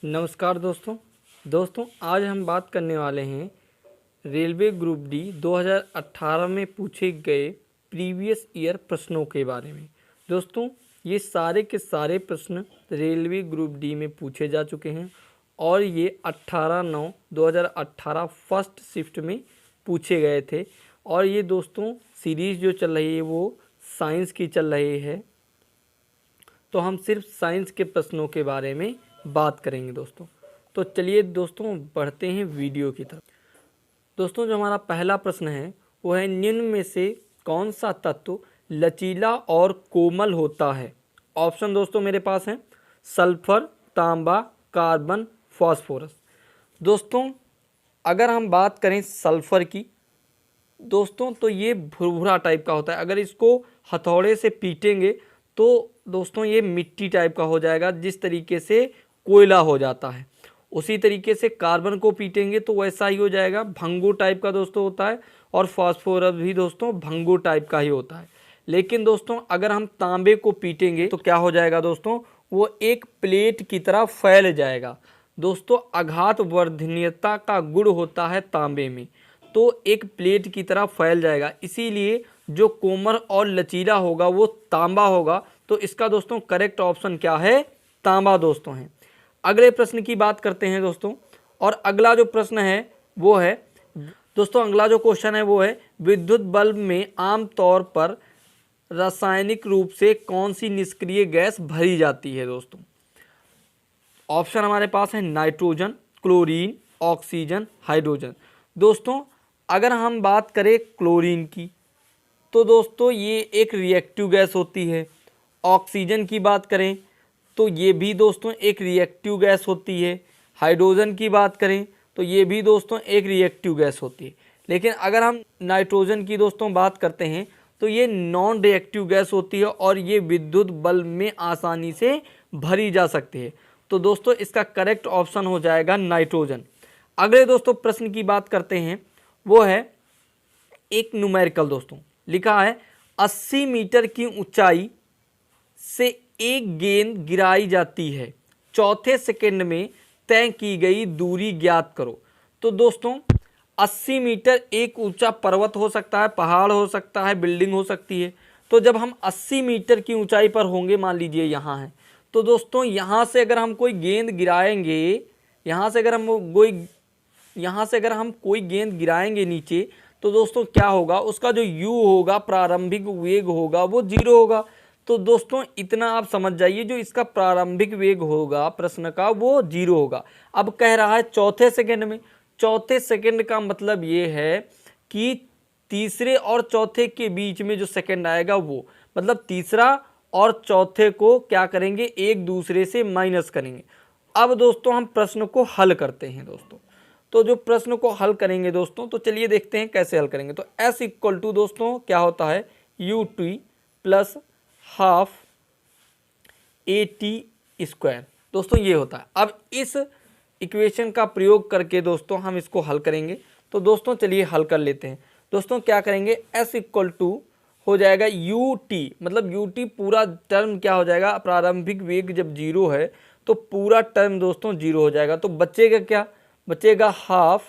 नमस्कार दोस्तों आज हम बात करने वाले हैं रेलवे ग्रुप डी 2018 में पूछे गए प्रीवियस ईयर प्रश्नों के बारे में। दोस्तों ये सारे के सारे प्रश्न रेलवे ग्रुप डी में पूछे जा चुके हैं और ये 18/9/2018 फर्स्ट शिफ्ट में पूछे गए थे। और ये दोस्तों सीरीज़ जो चल रही है वो साइंस की चल रही है, तो हम सिर्फ साइंस के प्रश्नों के बारे में बात करेंगे दोस्तों। तो चलिए दोस्तों बढ़ते हैं वीडियो की तरफ। दोस्तों जो हमारा पहला प्रश्न है वो है, निम्न में से कौन सा तत्व लचीला और कोमल होता है। ऑप्शन दोस्तों मेरे पास हैं सल्फर, तांबा, कार्बन, फास्फोरस। दोस्तों अगर हम बात करें सल्फर की दोस्तों तो ये भुरभुरा टाइप का होता है। अगर इसको हथौड़े से पीटेंगे तो दोस्तों ये मिट्टी टाइप का हो जाएगा, जिस तरीके से कोयला हो जाता है। उसी तरीके से कार्बन को पीटेंगे तो वैसा ही हो जाएगा, भंगुर टाइप का दोस्तों होता है। और फास्फोरस भी दोस्तों भंगुर टाइप का ही होता है। लेकिन दोस्तों अगर हम तांबे को पीटेंगे तो क्या हो जाएगा दोस्तों, वो एक प्लेट की तरह फैल जाएगा। दोस्तों आघात वर्धनीयता का गुण होता है तांबे में, तो एक प्लेट की तरह फैल जाएगा। इसीलिए जो कोमल और लचीला होगा वो तांबा होगा। तो इसका दोस्तों करेक्ट ऑप्शन क्या है, तांबा दोस्तों है। अगले प्रश्न की बात करते हैं दोस्तों। और अगला जो प्रश्न है वो है दोस्तों, अगला जो क्वेश्चन है वो है, विद्युत बल्ब में आमतौर पर रासायनिक रूप से कौन सी निष्क्रिय गैस भरी जाती है। दोस्तों ऑप्शन हमारे पास है नाइट्रोजन, क्लोरीन, ऑक्सीजन, हाइड्रोजन। दोस्तों अगर हम बात करें क्लोरीन की तो दोस्तों ये एक रिएक्टिव गैस होती है। ऑक्सीजन की बात करें तो ये भी दोस्तों एक रिएक्टिव गैस होती है। हाइड्रोजन की बात करें तो ये भी दोस्तों एक रिएक्टिव गैस होती है। लेकिन अगर हम नाइट्रोजन की दोस्तों बात करते हैं तो ये नॉन रिएक्टिव गैस होती है और ये विद्युत बल्ब में आसानी से भरी जा सकती है। तो दोस्तों इसका करेक्ट ऑप्शन हो जाएगा नाइट्रोजन। अगले दोस्तों प्रश्न की बात करते हैं, वो है एक न्यूमेरिकल दोस्तों लिखा है, 80 मीटर की ऊंचाई से एक गेंद गिराई जाती है, चौथे सेकंड में तय की गई दूरी ज्ञात करो। तो दोस्तों 80 मीटर एक ऊंचा पर्वत हो सकता है, पहाड़ हो सकता है, बिल्डिंग हो सकती है। तो जब हम 80 मीटर की ऊंचाई पर होंगे, मान लीजिए यहाँ है, तो दोस्तों यहाँ से अगर हम कोई गेंद गिराएंगे, यहाँ से अगर हम कोई गेंद गिराएंगे नीचे, तो दोस्तों क्या होगा, उसका जो u होगा, प्रारंभिक वेग होगा, वो 0 होगा। तो दोस्तों इतना आप समझ जाइए, जो इसका प्रारंभिक वेग होगा प्रश्न का वो 0 होगा। अब कह रहा है चौथे सेकंड में। चौथे सेकंड का मतलब ये है कि तीसरे और चौथे के बीच में जो सेकंड आएगा वो, मतलब तीसरा और चौथे को क्या करेंगे, एक दूसरे से माइनस करेंगे। अब दोस्तों हम प्रश्न को हल करते हैं दोस्तों। तो जो प्रश्न को हल करेंगे दोस्तों, तो चलिए देखते हैं कैसे हल करेंगे। तो S इक्वल टू दोस्तों क्या होता है, ut plus half AT square. दोस्तों ये होता है। अब इस इक्वेशन का प्रयोग करके दोस्तों हम इसको हल करेंगे। तो दोस्तों चलिए हल कर लेते हैं। दोस्तों क्या करेंगे, S इक्वल टू हो जाएगा ut, मतलब ut पूरा टर्म क्या हो जाएगा, प्रारंभिक वेग जब 0 है तो पूरा टर्म दोस्तों 0 हो जाएगा। तो बचेगा क्या, बचेगा half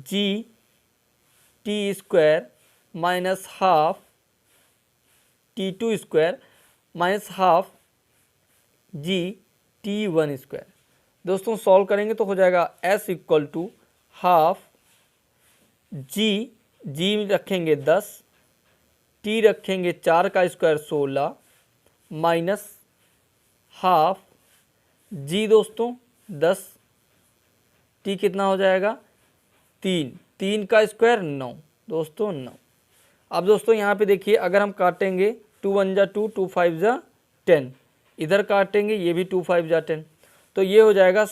GT square minus half T2 square minus half GT1 square. दोस्तों सॉल्व करेंगे तो हो जाएगा S इक्वल टू हाफ जी रखेंगे 10, T रखेंगे 4 का स्क्वायर 16 माइनस हाफ G दोस्तों 10, T कितना हो जाएगा 3 का स्क्वायर 9 दोस्तों 9। अब दोस्तों यहाँ पे देखिए, अगर हम काटेंगे 2 1 जा 2, 2 5 जा 10, इधर काटेंगे ये भी 2 5 जा 10, तो ये हो जाएगा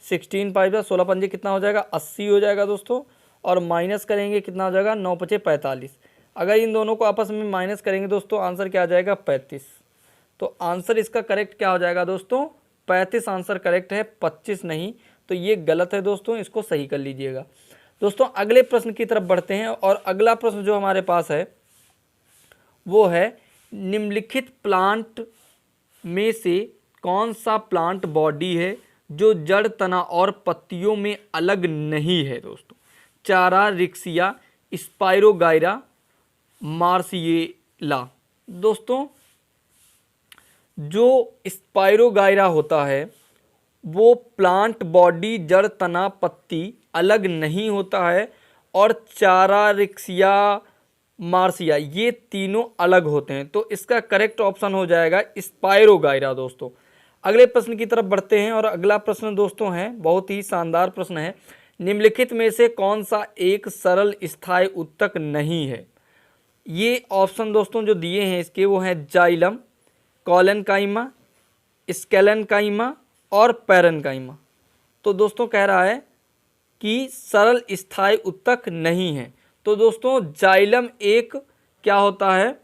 16 5 जा 16 पंजे कितना हो जाएगा 80 हो जाएगा दोस्तों। और माइनस करेंगे कितना हो जाएगा 9 5 45। अगर इन दोनों को आपस में माइनस करेंगे दोस्तों आंसर क्या आ जाएगा 35। तो आंसर इसका करेक्ट क्या हो जाएगा दोस्तों 35 आंसर करेक्ट है, 25 नहीं। तो ये गलत है दोस्तों, इसको सही कर लीजिएगा। दोस्तों अगले प्रश्न की तरफ बढ़ते हैं। और अगला प्रश्न जो हमारे पास है वो है, निम्नलिखित प्लांट में से कौन सा प्लांट बॉडी है जो जड़, तना और पत्तियों में अलग नहीं है दोस्तों? चारा, रिक्सिया, स्पाइरोगाइरा, मार्सियेला। दोस्तों जो स्पाइरोगाइरा होता है वो प्लांट बॉडी, जड़, तना, पत्ती अलग नहीं होता है, और चारा, रिक्सिया, मार्सिया ये तीनों अलग होते हैं। तो इसका करेक्ट ऑप्शन हो जाएगा स्पाइरोगाइरा दोस्तों। अगले प्रश्न की तरफ बढ़ते हैं और अगला प्रश्न दोस्तों है बहुत ही शानदार प्रश्न है। निम्नलिखित में से कौन सा एक सरल स्थायी उत्तक नहीं है? ये ऑप्शन दोस्तों जो दिए हैं इसके वो हैं जाइलम, कॉलेनकाइमा, स्केलेनकाइमा और पैरेनकाइमा। तो दोस्तों कह रहा है कि सरल स्थायी उत्तक नहीं है। तो दोस्तों जाइलम एक क्या होता है?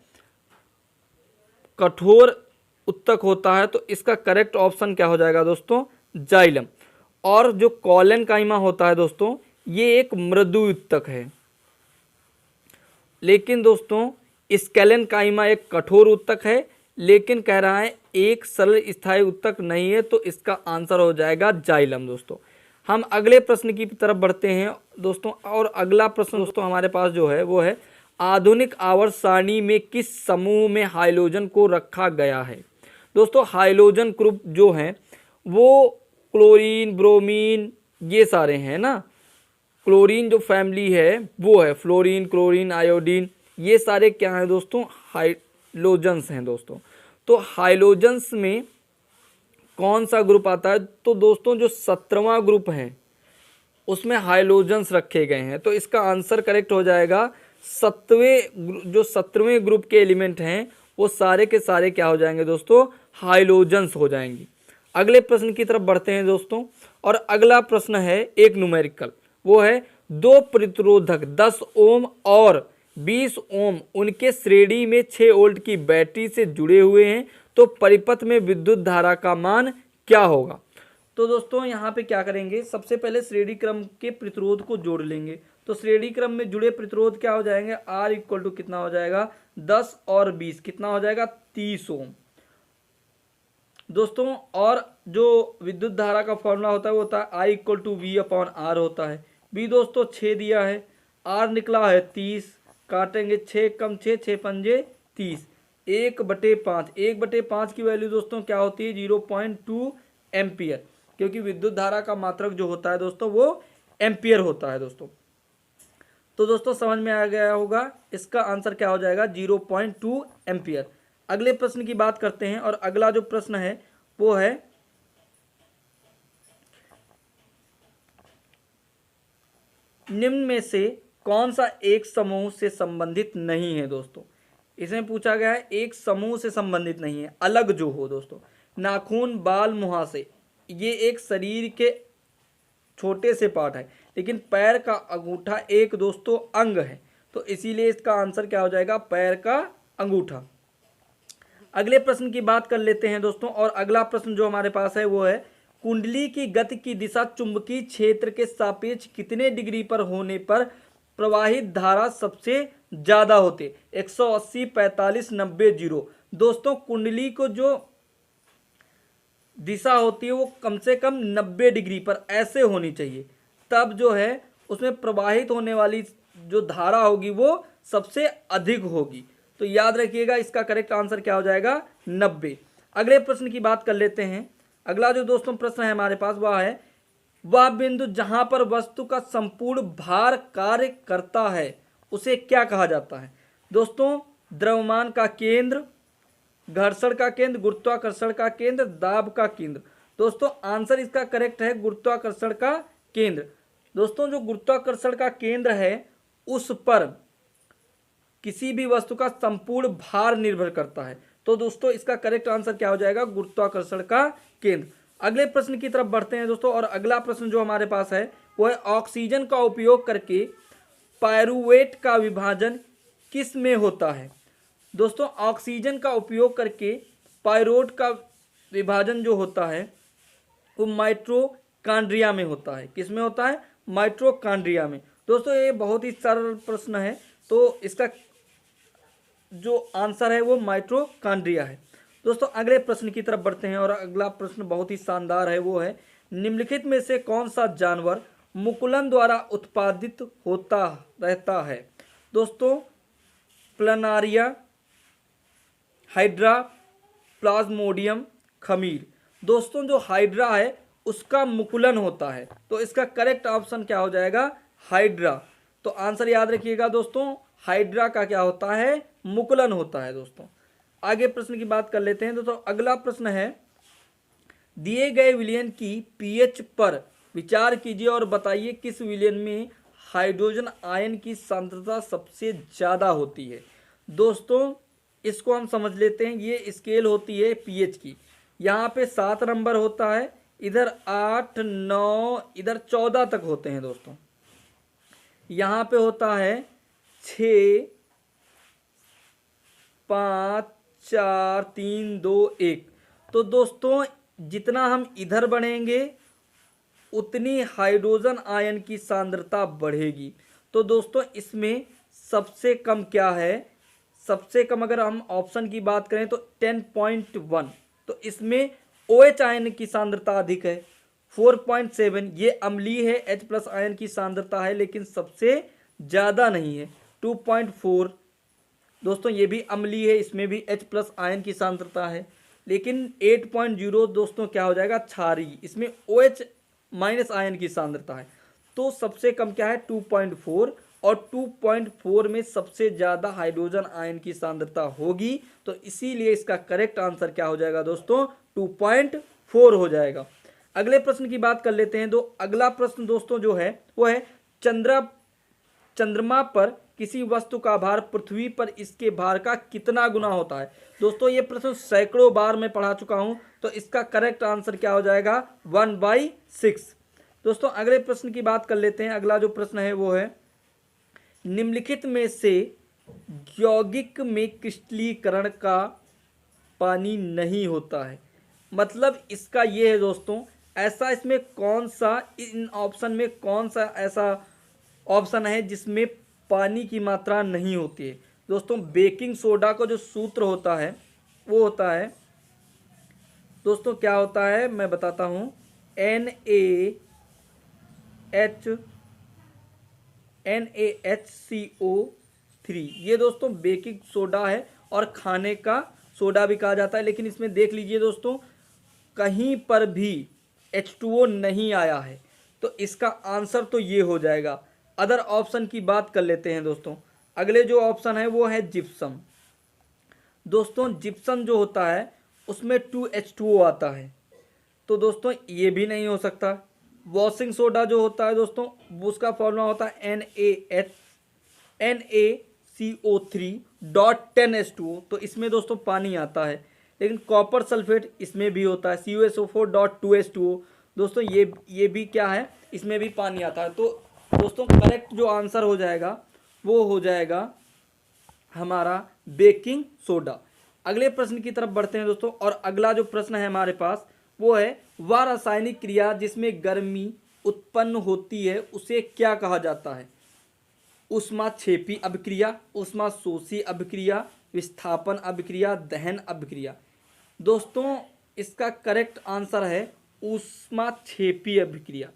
कठोर उत्तक होता है। तो इसका करेक्ट ऑप्शन क्या हो जाएगा दोस्तों? जाइलम। और जो कॉलेनकाइमा होता है दोस्तों ये एक मृदु उत्तक है। लेकिन दोस्तों स्केलेनकाइमा एक कठोर उत्तक है, लेकिन कह रहा है एक सरल स्थायी उत्तक नहीं है। तो इसका आंसर हो जाएगा जाइलम दोस्तों। हम अगले प्रश्न की तरफ बढ़ते हैं दोस्तों। और अगला प्रश्न दोस्तों हमारे पास जो है वो है आधुनिक आवर्त सारणी में किस समूह में हाइड्रोजन को रखा गया है? दोस्तों हाइड्रोजन ग्रुप जो हैं वो क्लोरीन, ब्रोमीन ये सारे हैं ना। क्लोरीन जो फैमिली है वो है फ्लोरीन, क्लोरीन, आयोडीन, ये सारे क्या हैं दोस्तों? हाइड्रोजन्स हैं दोस्तों। तो हाइड्रोजन्स में कौन सा ग्रुप आता है? तो दोस्तों जो 17वां ग्रुप है उसमें हाइड्रोजन्स रखे गए हैं। तो इसका आंसर करेक्ट हो जाएगा 17वें ग्रुप के एलिमेंट हैं वो सारे के सारे क्या हो जाएंगे दोस्तों? हाइड्रोजन्स हो जाएंगे। अगले प्रश्न की तरफ बढ़ते हैं दोस्तों। और अगला प्रश्न है एक न्यूमेरिकल, वो है दो प्रतिरोधक 10 ओम और 20 ओम उनके श्रेणी में 6 वोल्ट की बैटरी से जुड़े हुए हैं, तो परिपथ में विद्युत धारा का मान क्या होगा? तो दोस्तों यहाँ पे क्या करेंगे, सबसे पहले श्रेणी क्रम के प्रतिरोध को जोड़ लेंगे। तो श्रेणी क्रम में जुड़े प्रतिरोध क्या हो जाएंगे? R इक्वल टू कितना हो जाएगा? 10 और 20 कितना हो जाएगा? 30 ओम दोस्तों। और जो विद्युत धारा का फॉर्मूला होता है वो होता है I equal to V upon R होता है। B दोस्तों 6 दिया है, R निकला है 30, काटेंगे 6 कम 6, 6 पंजे 30, 1/5। 1/5 की वैल्यू दोस्तों क्या होती है? 0.2 एम्पियर, क्योंकि विद्युत धारा का मात्रक जो होता है दोस्तों वो एम्पियर होता है दोस्तों। तो दोस्तों समझ में आ गया होगा, इसका आंसर क्या हो जाएगा? 0.2 एम्पियर। अगले प्रश्न की बात करते हैं और अगला जो प्रश्न है वो है निम्न में से कौन सा एक समूह से संबंधित नहीं है? दोस्तों इसमें पूछा गया है एक समूह से संबंधित नहीं है, अलग जो हो दोस्तों। नाखून, बाल, मुहासे ये एक शरीर के छोटे से पार्ट है, लेकिन पैर का अंगूठा एक दोस्तों अंग है। तो इसीलिए इसका आंसर क्या हो जाएगा? पैर का अंगूठा। अगले प्रश्न की बात कर लेते हैं दोस्तों। और अगला प्रश्न जो हमारे पास है वो है कुंडली की गति की दिशा चुंबकीय क्षेत्र के सापेक्ष कितने डिग्री पर होने पर प्रवाहित धारा सबसे ज्यादा होते? 180, 45, 90, 0। दोस्तों कुंडली को जो दिशा होती है वो कम से कम 90 डिग्री पर ऐसे होनी चाहिए, तब जो है उसमें प्रवाहित होने वाली जो धारा होगी वो सबसे अधिक होगी। तो याद रखिएगा इसका करेक्ट आंसर क्या हो जाएगा? 90। अगले प्रश्न की बात कर लेते हैं। अगला जो दोस्तों प्रश्न है हमारे पास वह है वह बिंदु जहां पर वस्तु का संपूर्ण भार कार्य करता है उसे क्या कहा जाता है? दोस्तों द्रव्यमान का केंद्र, घर्षण का केंद्र, गुरुत्वाकर्षण का केंद्र, दाब का केंद्र। दोस्तों आंसर इसका करेक्ट है गुरुत्वाकर्षण का केंद्र। दोस्तों जो गुरुत्वाकर्षण का केंद्र है उस पर किसी भी वस्तु का संपूर्ण भार निर्भर करता है। तो दोस्तों इसका करेक्ट आंसर क्या हो जाएगा? गुरुत्वाकर्षण का केंद्र। अगले प्रश्न की तरफ बढ़ते हैं दोस्तों। और अगला प्रश्न जो हमारे पास है वो है ऑक्सीजन का उपयोग करके पायरुवेट का विभाजन किस में होता है? दोस्तों ऑक्सीजन का उपयोग करके पायरोट का विभाजन जो होता है वो माइटोकॉन्ड्रिया में होता है। किस में होता है? माइटोकॉन्ड्रिया में। दोस्तों ये बहुत ही सरल प्रश्न है, तो इसका जो आंसर है वो माइटोकॉन्ड्रिया है। दोस्तों अगले प्रश्न की तरफ बढ़ते हैं और अगला प्रश्न बहुत ही शानदार है। वो है, निम्नलिखित में से कौन सा जानवर मुकुलन द्वारा उत्पादित होता रहता है? दोस्तों प्लानारिया, हाइड्रा, प्लाज्मोडियम, खमीर। दोस्तों जो हाइड्रा है उसका मुकुलन होता है, तो इसका करेक्ट ऑप्शन क्या हो जाएगा? हाइड्रा। तो आंसर याद रखिएगा दोस्तों, हाइड्रा का क्या होता है? मुकुलन होता है। दोस्तों आगे प्रश्न की बात कर लेते हैं। दोस्तों अगला प्रश्न है, दिए गए विलयन की पीएच पर विचार कीजिए और बताइए किस विलयन में हाइड्रोजन आयन की सांद्रता सबसे ज़्यादा होती है। दोस्तों इसको हम समझ लेते हैं। ये स्केल होती है पीएच की। यहाँ पे 7 नंबर होता है, इधर 8, 9, इधर 14 तक होते हैं। दोस्तों यहाँ पे होता है 6, 5, 4, 3, 2, 1। तो दोस्तों जितना हम इधर बढ़ेंगे उतनी हाइड्रोजन आयन की सांद्रता बढ़ेगी। तो दोस्तों इसमें सबसे कम क्या है? सबसे कम अगर हम ऑप्शन की बात करें तो 10.1। तो इसमें OH आयन की सांद्रता अधिक है 4.7। ये अम्लीय है, H+ आयन की सांद्रता है लेकिन सबसे ज़्यादा नहीं है 2.4। दोस्तों ये भी अम्लीय है, इसमें भी H+ आयन की सांद्रता है लेकिन 8.0 दोस्तों क्या हो जाएगा? क्षारीय, इसमें OH- आयन की सांद्रता है। तो सबसे कम क्या है? 2.4, और 2.4 में सबसे ज़्यादा हाइड्रोजन आयन की सांद्रता होगी। तो इसीलिए इसका करेक्ट आंसर क्या हो जाएगा दोस्तों? 2.4 हो जाएगा। अगले प्रश्न की बात कर लेते हैं। अगला प्रश्न दोस्तों जो है वो है, चंद्रमा पर किसी वस्तु का भार पृथ्वी पर इसके भार का कितना गुना होता है? दोस्तों ये प्रश्न सैकड़ों बार मैं पढ़ा चुका हूं, तो इसका करेक्ट आंसर क्या हो जाएगा? 1/6। दोस्तों अगले प्रश्न की बात कर लेते हैं। अगला जो प्रश्न है वो है, निम्नलिखित में से यौगिक में क्रिस्टलीकरण का पानी नहीं होता है। मतलब इसका ये है दोस्तों, ऐसा इसमें कौन सा, इन ऑप्शन में कौन सा ऐसा ऑप्शन है जिसमें पानी की मात्रा नहीं होती है? दोस्तों बेकिंग सोडा का जो सूत्र होता है वो होता है, दोस्तों क्या होता है मैं बताता हूँ, NaHCO3। ये दोस्तों बेकिंग सोडा है और खाने का सोडा भी कहा जाता है। लेकिन इसमें देख लीजिए दोस्तों, कहीं पर भी H2O नहीं आया है, तो इसका आंसर तो ये हो जाएगा। अदर ऑप्शन की बात कर लेते हैं दोस्तों। अगले जो ऑप्शन है वो है जिप्सम। दोस्तों जिप्सम जो होता है उसमें 2H2O आता है, तो दोस्तों ये भी नहीं हो सकता। वॉशिंग सोडा जो होता है दोस्तों, उसका फॉर्मूला होता है NaCO3.10H2O, तो इसमें दोस्तों पानी आता है। लेकिन कॉपर सल्फेट इसमें भी होता है CuSO4.2H2O। दोस्तों ये भी क्या है? इसमें भी पानी आता है। तो दोस्तों करेक्ट जो आंसर हो जाएगा वो हो जाएगा हमारा बेकिंग सोडा। अगले प्रश्न की तरफ बढ़ते हैं दोस्तों, और अगला जो प्रश्न है हमारे पास वो है, वह रासायनिक क्रिया जिसमें गर्मी उत्पन्न होती है उसे क्या कहा जाता है? ऊष्माक्षेपी अभिक्रिया, ऊष्माशोषी अभिक्रिया, विस्थापन अभिक्रिया, दहन अभिक्रिया। दोस्तों इसका करेक्ट आंसर है ऊष्माक्षेपी अभिक्रिया।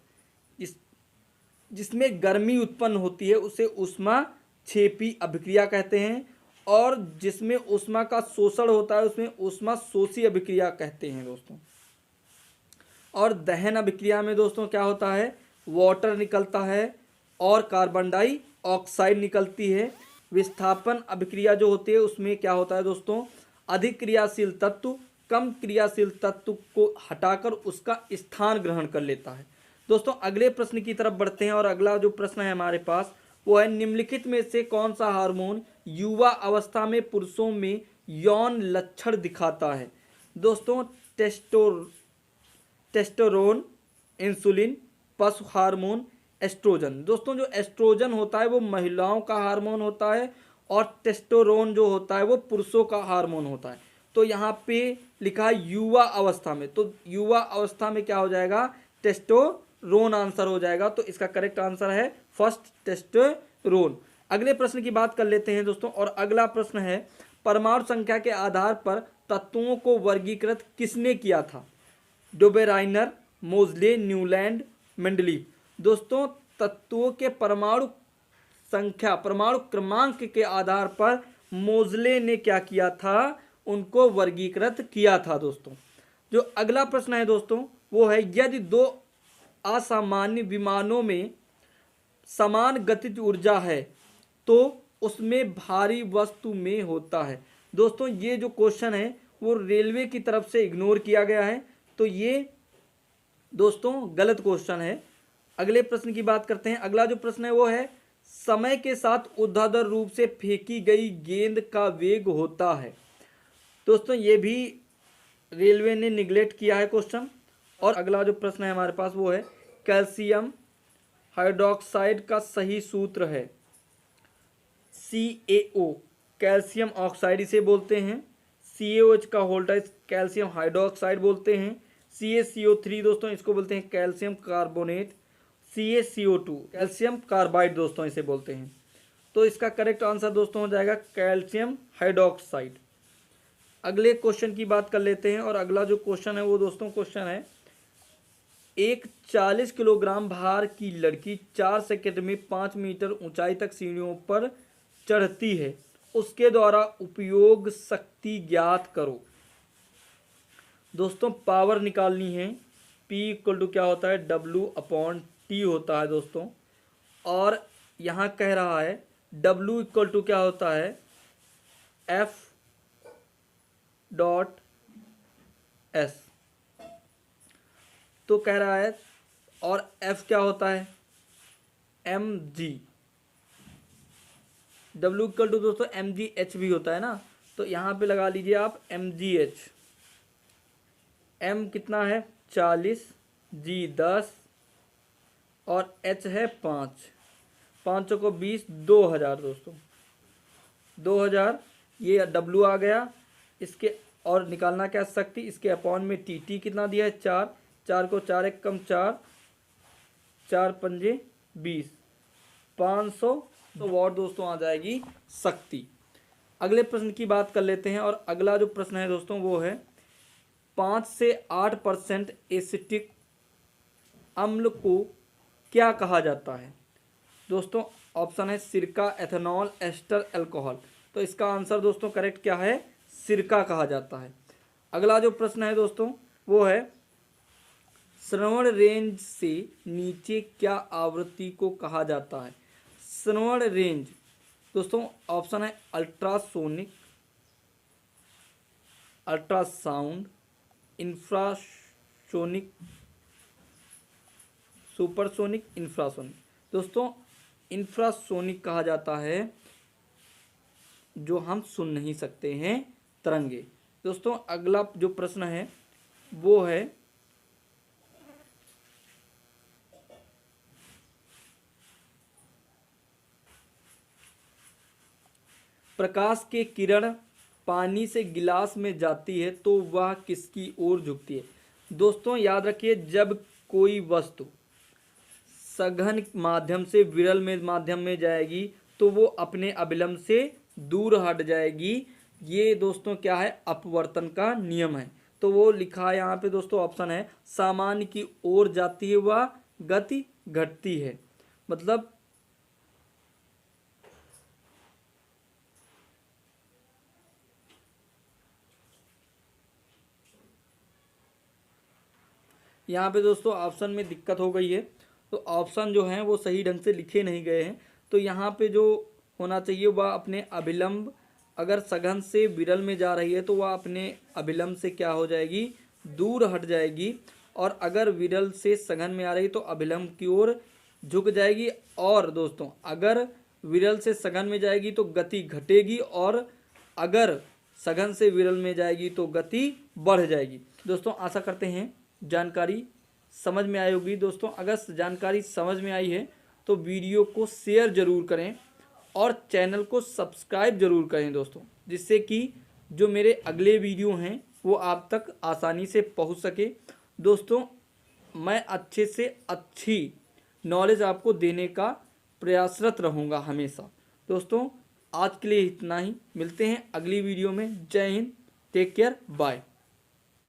जिसमें गर्मी उत्पन्न होती है उसे ऊष्माक्षेपी अभिक्रिया कहते हैं, और जिसमें ऊष्मा का शोषण होता है उसमें ऊष्माशोषी अभिक्रिया कहते हैं दोस्तों। और दहन अभिक्रिया में दोस्तों क्या होता है? वाटर निकलता है और कार्बन डाइऑक्साइड निकलती है। विस्थापन अभिक्रिया जो होती है उसमें क्या होता है दोस्तों? अधिक क्रियाशील तत्व कम क्रियाशील तत्व को हटाकर उसका स्थान ग्रहण कर लेता है। दोस्तों अगले प्रश्न की तरफ बढ़ते हैं, और अगला जो प्रश्न है हमारे पास वो है, निम्नलिखित में से कौन सा हार्मोन युवा अवस्था में पुरुषों में यौन लक्षण दिखाता है? दोस्तों टेस्टोस्टेरोन, इंसुलिन, पशु हार्मोन, एस्ट्रोजन। दोस्तों जो एस्ट्रोजन होता है वो महिलाओं का हार्मोन होता है, और टेस्टोस्टेरोन जो होता है वो पुरुषों का हार्मोन होता है। तो यहाँ पे लिखा है युवा अवस्था में, तो युवा अवस्था में क्या हो जाएगा? टेस्टोस्टेरोन आंसर हो जाएगा। तो इसका करेक्ट आंसर है फर्स्ट, टेस्टोस्टेरोन। अगले प्रश्न की बात कर लेते हैं दोस्तों, और अगला प्रश्न है, परमाणु संख्या के आधार पर तत्वों को वर्गीकृत किसने किया था? डोबेराइनर, मोजले, न्यूलैंड, मेंडलीव। दोस्तों तत्वों के परमाणु संख्या, परमाणु क्रमांक के आधार पर मोजले ने क्या किया था? उनको वर्गीकृत किया था। दोस्तों जो अगला प्रश्न है दोस्तों वो है, यदि दो असामान्य विमानों में समान गतिज ऊर्जा है तो उसमें भारी वस्तु में होता है। दोस्तों ये जो क्वेश्चन है वो रेलवे की तरफ से इग्नोर किया गया है, तो ये दोस्तों गलत क्वेश्चन है। अगले प्रश्न की बात करते हैं। अगला जो प्रश्न है वो है, समय के साथ ऊर्ध्वाधर रूप से फेंकी गई गेंद का वेग होता है। दोस्तों ये भी रेलवे ने निगलेक्ट किया है क्वेश्चन। और अगला जो प्रश्न है हमारे पास वो है, कैल्शियम हाइड्रोक्साइड का सही सूत्र है CaO, कैल्शियम ऑक्साइड इसे बोलते हैं। CaOH का होल्टाइज कैल्शियम हाइड्रोक्साइड बोलते हैं। CaCO3 दोस्तों इसको बोलते हैं calcium carbonate. CaCO2 calcium carbide दोस्तों इसे बोलते हैं। तो इसका करेक्ट आंसर दोस्तों हो जाएगा कैल्शियम हाइड्रोक्साइड। अगले क्वेश्चन की बात कर लेते हैं। और अगला जो क्वेश्चन है वो दोस्तों क्वेश्चन है, एक 40 किलोग्राम भार की लड़की 4 सेकंड में 5 मीटर ऊंचाई तक सीढ़ियों पर चढ़ती है, उसके द्वारा उपयोग शक्ति ज्ञात करो। दोस्तों पावर निकालनी है। P इक्वल टू क्या होता है? W/T होता है दोस्तों। और यहाँ कह रहा है W इक्वल टू क्या होता है? F.S। तो कह रहा है, और F क्या होता है? mg। W इक्वल टू दोस्तों mgh भी होता है ना, तो यहाँ पे लगा लीजिए आप mgh। m कितना है? 40, g 10 और h है 5, 5 को 20, 2000 दोस्तों। 2000 ये W आ गया। इसके और निकालना क्या शक्ति? इसके अपॉन में T कितना दिया है? 4, 4 को 4 एक कम 4, 4 पंजे 20, 500 वाट दोस्तों आ जाएगी शक्ति। अगले प्रश्न की बात कर लेते हैं। और अगला जो प्रश्न है दोस्तों वो है, 5 से 8% एसिटिक अम्ल को क्या कहा जाता है? दोस्तों ऑप्शन है सिरका, एथेनॉल, एस्टर, अल्कोहल। तो इसका आंसर दोस्तों करेक्ट क्या है? सिरका कहा जाता है। अगला जो प्रश्न है दोस्तों वो है, श्रवण रेंज से नीचे क्या आवृत्ति को कहा जाता है? श्रवण रेंज दोस्तों ऑप्शन है ultrasonic, ultrasound, infrasonic, supersonic, infrasonic. दोस्तों इंफ्रासोनिक कहा जाता है जो हम सुन नहीं सकते हैं, तरंगे। दोस्तों अगला जो प्रश्न है वो है, प्रकाश की किरण पानी से गिलास में जाती है तो वह किसकी ओर झुकती है? दोस्तों याद रखिए, जब कोई वस्तु सघन माध्यम से विरल में माध्यम में जाएगी तो वो अपने अभिलंब से दूर हट जाएगी। ये दोस्तों क्या है? अपवर्तन का नियम है। तो वो लिखा है यहाँ पे दोस्तों, ऑप्शन है सामान्य की ओर जाती है वह गति घटती है। मतलब यहाँ पे दोस्तों ऑप्शन में दिक्कत हो गई है, तो ऑप्शन जो हैं वो सही ढंग से लिखे नहीं गए हैं। तो यहाँ पे जो होना चाहिए वह अपने अभिलंब, अगर सघन से विरल में जा रही है तो वह अपने अभिलंब से क्या हो जाएगी? दूर हट जाएगी। और अगर विरल से सघन में आ रही तो अभिलंब की ओर झुक जाएगी। और दोस्तों अगर विरल से सघन में जाएगी तो गति घटेगी, और अगर सघन से विरल में जाएगी तो गति बढ़ जाएगी। दोस्तों आशा करते हैं जानकारी समझ में आई होगी। दोस्तों अगर जानकारी समझ में आई है तो वीडियो को शेयर ज़रूर करें और चैनल को सब्सक्राइब ज़रूर करें दोस्तों, जिससे कि जो मेरे अगले वीडियो हैं वो आप तक आसानी से पहुंच सके। दोस्तों मैं अच्छे से अच्छी नॉलेज आपको देने का प्रयासरत रहूँगा हमेशा। दोस्तों आज के लिए इतना ही, मिलते हैं अगली वीडियो में। जय हिंद। Take care, bye.